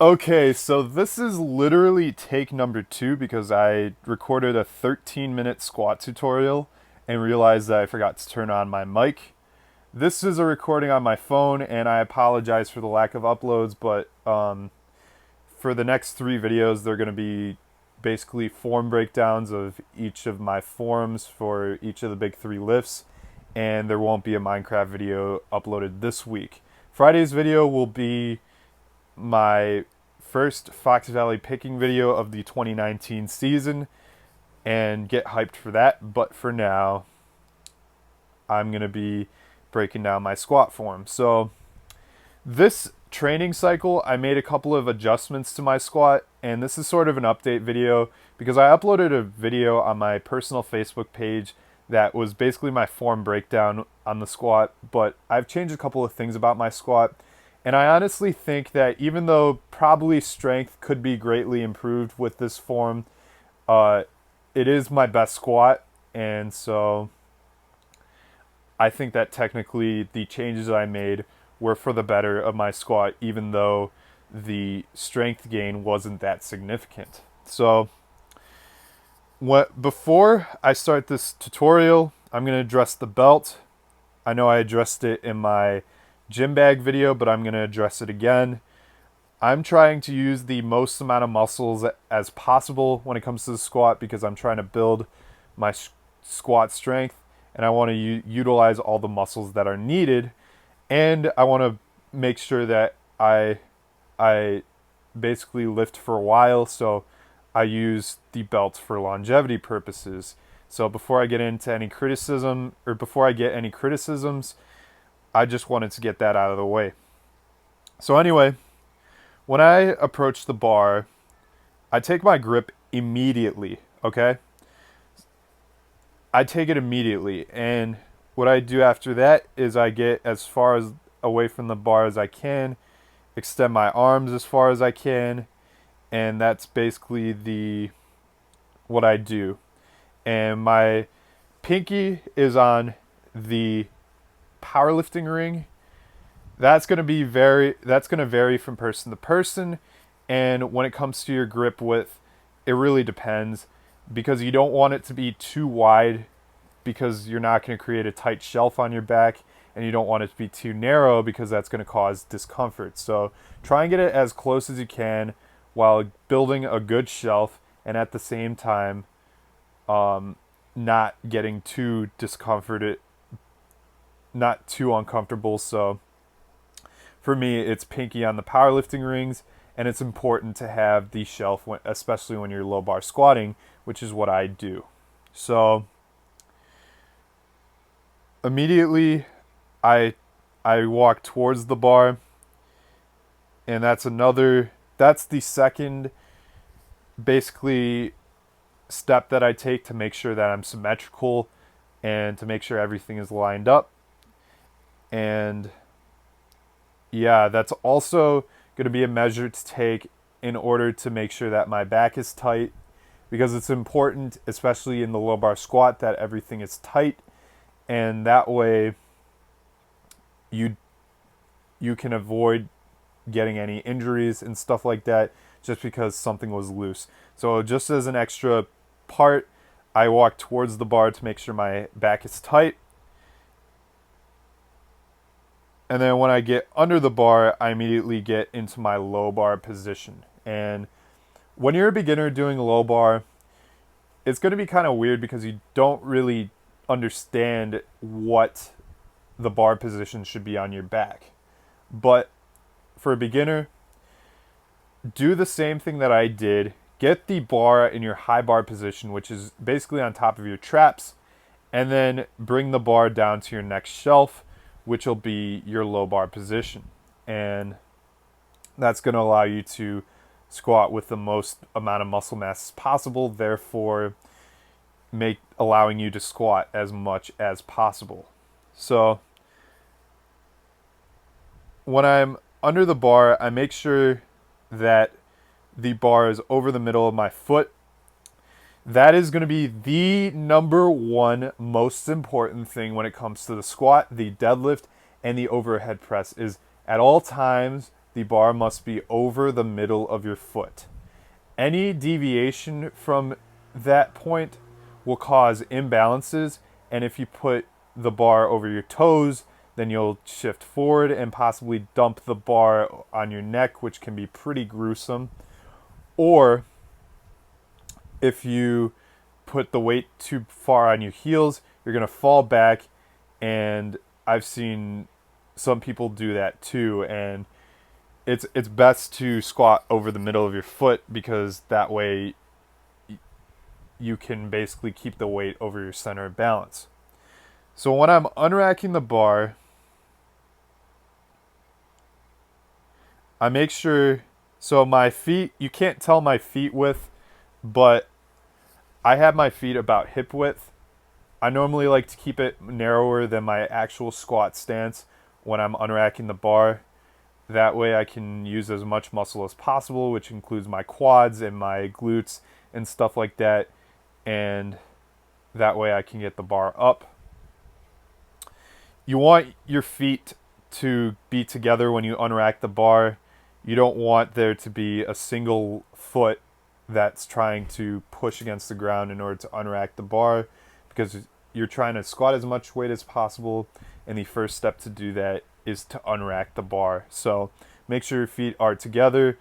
Okay, so this is literally take number 2 because I recorded a 13-minute squat tutorial and realized that I forgot to turn on my mic. This is a recording on my phone, and I apologize for the lack of uploads, but for the next 3 videos, they're going to be basically form breakdowns of each of my forms for each of the big 3 lifts, and there won't be a Minecraft video uploaded this week. Friday's video will be my first Fox Valley picking video of the 2019 season and get hyped for that. But for now, I'm going to be breaking down my squat form. So, this training cycle, I made a couple of adjustments to my squat, and this is sort of an update video because I uploaded a video on my personal Facebook page that was basically my form breakdown on the squat, but I've changed a couple of things about my squat. And I honestly think that even though probably strength could be greatly improved with this form, uh, it is my best squat. And so I think that technically the changes I made were for the better of my squat, even though the strength gain wasn't that significant. So before I start this tutorial, I'm going to address the belt. I know I addressed it in my gym bag video, but I'm going to address it again. I'm trying to use the most amount of muscles as possible when it comes to the squat because I'm trying to build my squat strength, and I want to utilize all the muscles that are needed, and I want to make sure that I basically lift for a while, so I use the belt for longevity purposes. So before I get into any criticism, or before I get any criticisms, I just wanted to get that out of the way. So anyway, when I approach the bar, I take my grip immediately, okay? I take it immediately, and what I do after that is I get as far as away from the bar as I can, extend my arms as far as I can, and that's basically the what I do. And my pinky is on the powerlifting ring. That's going to vary from person to person, and when it comes to your grip width, it really depends because you don't want it to be too wide because you're not going to create a tight shelf on your back, and you don't want it to be too narrow because that's going to cause discomfort. So try and get it as close as you can while building a good shelf, and at the same time not getting too discomforted, not too uncomfortable. So for me, it's pinky on the powerlifting rings, and it's important to have the shelf, especially when you're low bar squatting, which is what I do. So immediately I walk towards the bar, and that's the second basically step that I take to make sure that I'm symmetrical and to make sure everything is lined up. And yeah, that's also going to be a measure to take in order to make sure that my back is tight, because it's important, especially in the low bar squat, that everything is tight, and that way you can avoid getting any injuries and stuff like that just because something was loose. So just as an extra part, I walk towards the bar to make sure my back is tight. And then when I get under the bar, I immediately get into my low bar position. And when you're a beginner doing low bar, it's going to be kind of weird because you don't really understand what the bar position should be on your back. But for a beginner, do the same thing that I did. Get the bar in your high bar position, which is basically on top of your traps, and then bring the bar down to your next shelf, which will be your low bar position. And that's going to allow you to squat with the most amount of muscle mass possible, therefore allowing you to squat as much as possible. So when I'm under the bar, I make sure that the bar is over the middle of my foot. That is going to be the number one most important thing when it comes to the squat, the deadlift, and the overhead press, is at all times the bar must be over the middle of your foot. Any deviation from that point will cause imbalances, and if you put the bar over your toes, then you'll shift forward and possibly dump the bar on your neck, which can be pretty gruesome. Or if you put the weight too far on your heels, you're going to fall back, and I've seen some people do that too, and it's best to squat over the middle of your foot, because that way you can basically keep the weight over your center of balance. So when I'm unracking the bar, I make sure, so my feet, you can't tell my feet width, but I have my feet about hip width. I normally like to keep it narrower than my actual squat stance when I'm unracking the bar. That way I can use as much muscle as possible, which includes my quads and my glutes and stuff like that. And that way I can get the bar up. You want your feet to be together when you unrack the bar. You don't want there to be a single foot that's trying to push against the ground in order to unrack the bar, because you're trying to squat as much weight as possible, and the first step to do that is to unrack the bar. So make sure your feet are together.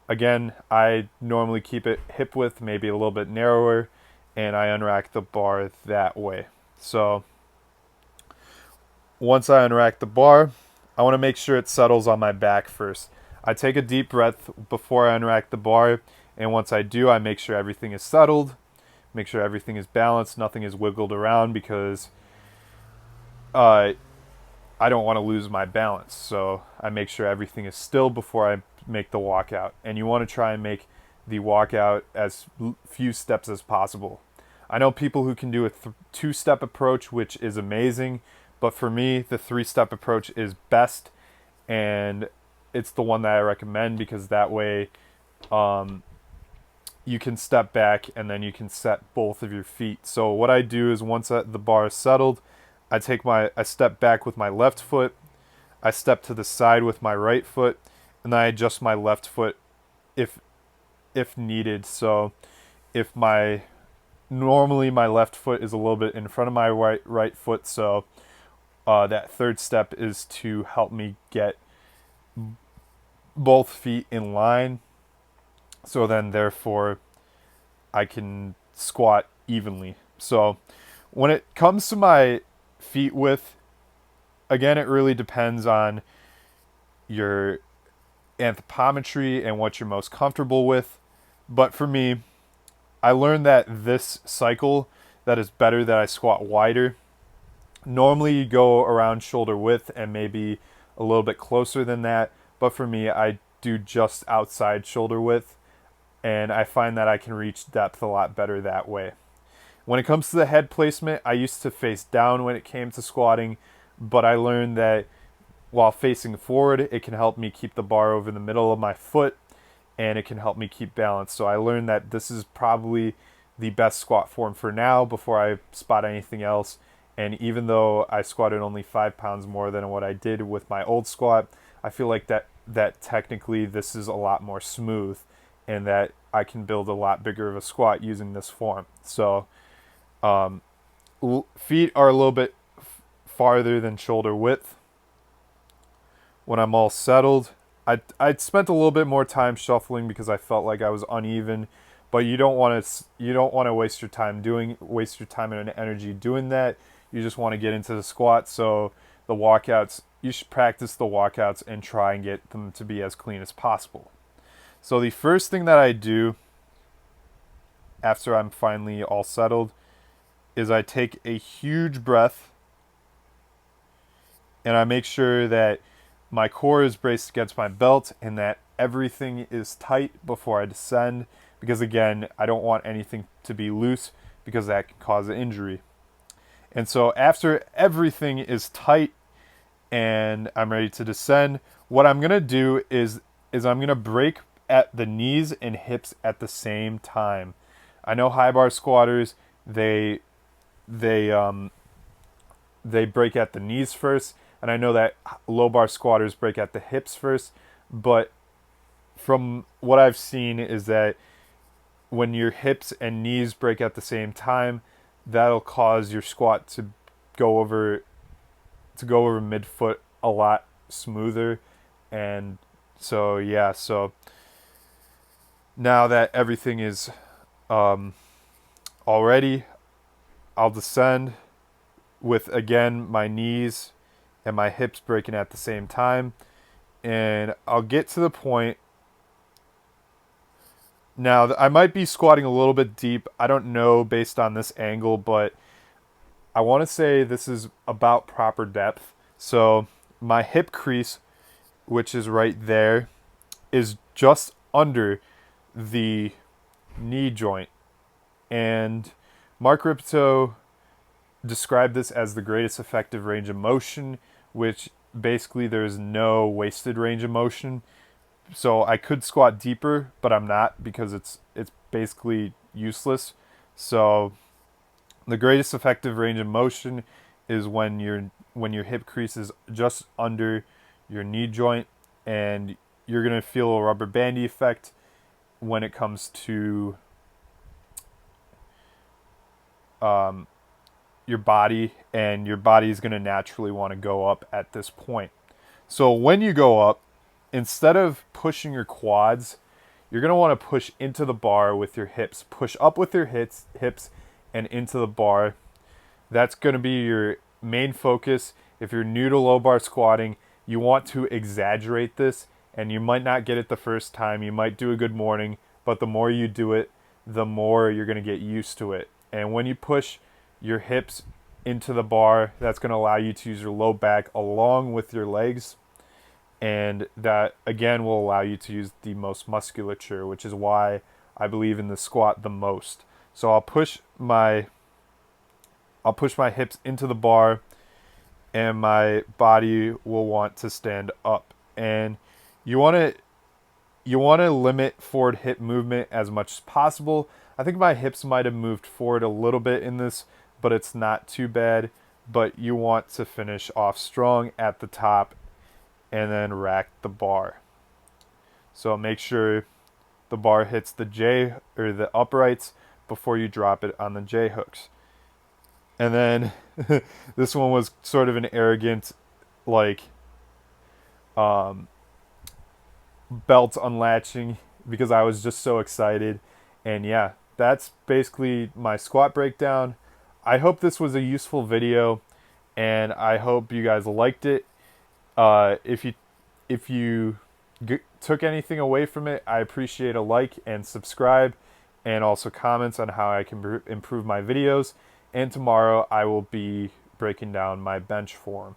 Again, I normally keep it hip width, maybe a little bit narrower, and I unrack the bar that way. So once I unrack the bar, I want to make sure it settles on my back first. I take a deep breath before I unrack the bar, and once I do, I make sure everything is settled, make sure everything is balanced, nothing is wiggled around, because I don't want to lose my balance. So I make sure everything is still before I make the walkout. And you want to try and make the walkout as few steps as possible. I know people who can do a two-step approach, which is amazing, but for me, the three-step approach is best, and it's the one that I recommend, because that way you can step back and then you can set both of your feet. So what I do is, once the bar is settled, I step back with my left foot, I step to the side with my right foot, and then I adjust my left foot if needed. So if normally my left foot is a little bit in front of my right foot, so that third step is to help me get both feet in line, so then therefore I can squat evenly. So when it comes to my feet width, again, it really depends on your anthropometry and what you're most comfortable with. But for me, I learned that this cycle, that is better that I squat wider. Normally you go around shoulder width and maybe a little bit closer than that, but for me, I do just outside shoulder width, and I find that I can reach depth a lot better that way. When it comes to the head placement, I used to face down when it came to squatting, but I learned that while facing forward, it can help me keep the bar over the middle of my foot, and it can help me keep balance. So I learned that this is probably the best squat form for now before I spot anything else. And even though I squatted only 5 pounds more than what I did with my old squat, I feel like that technically this is a lot more smooth, and that I can build a lot bigger of a squat using this form. So feet are a little bit farther than shoulder width. When I'm all settled, I spent a little bit more time shuffling because I felt like I was uneven, but you don't want to waste your time and energy doing that. You just want to get into the squat. So the walkouts, you should practice the walkouts and try and get them to be as clean as possible. So the first thing that I do after I'm finally all settled is I take a huge breath, and I make sure that my core is braced against my belt and that everything is tight before I descend, because again, I don't want anything to be loose, because that can cause an injury. And so after everything is tight and I'm ready to descend, what I'm going to do is I'm going to break at the knees and hips at the same time. I know high bar squatters, they break at the knees first, and I know that low bar squatters break at the hips first, but from what I've seen is that when your hips and knees break at the same time, that'll cause your squat go over to go over midfoot a lot smoother. And so yeah, so now that everything is all ready, I'll descend with again my knees and my hips breaking at the same time, and I'll get to the point. Now I might be squatting a little bit deep. I don't know based on this angle, but I want to say this is about proper depth. So my hip crease, which is right there, is just under the knee joint. And Mark Rippetoe described this as the greatest effective range of motion, which basically there's no wasted range of motion. So I could squat deeper, but I'm not because it's basically useless. So the greatest effective range of motion is when your hip crease is just under your knee joint, and you're gonna feel a rubber bandy effect when it comes to your body, and your body is gonna naturally want to go up at this point. So when you go up, instead of pushing your quads, you're going to want to push into the bar with your hips. Push up with your hips and into the bar. That's going to be your main focus. If you're new to low bar squatting, you want to exaggerate this, and you might not get it the first time. You might do a good morning, but the more you do it, the more you're going to get used to it. And when you push your hips into the bar, that's going to allow you to use your low back along with your legs. And that, again, will allow you to use the most musculature, which is why I believe in the squat the most. So I'll push my hips into the bar, and my body will want to stand up. And you want to limit forward hip movement as much as possible. I think my hips might have moved forward a little bit in this, but it's not too bad. But you want to finish off strong at the top and then rack the bar. So make sure the bar hits the J or the uprights before you drop it on the J hooks. And then this one was sort of an arrogant, like, belt unlatching because I was just so excited. And yeah, that's basically my squat breakdown. I hope this was a useful video, and I hope you guys liked it. If you took anything away from it, I appreciate a like and subscribe, and also comments on how I can improve my videos. And tomorrow I will be breaking down my bench form.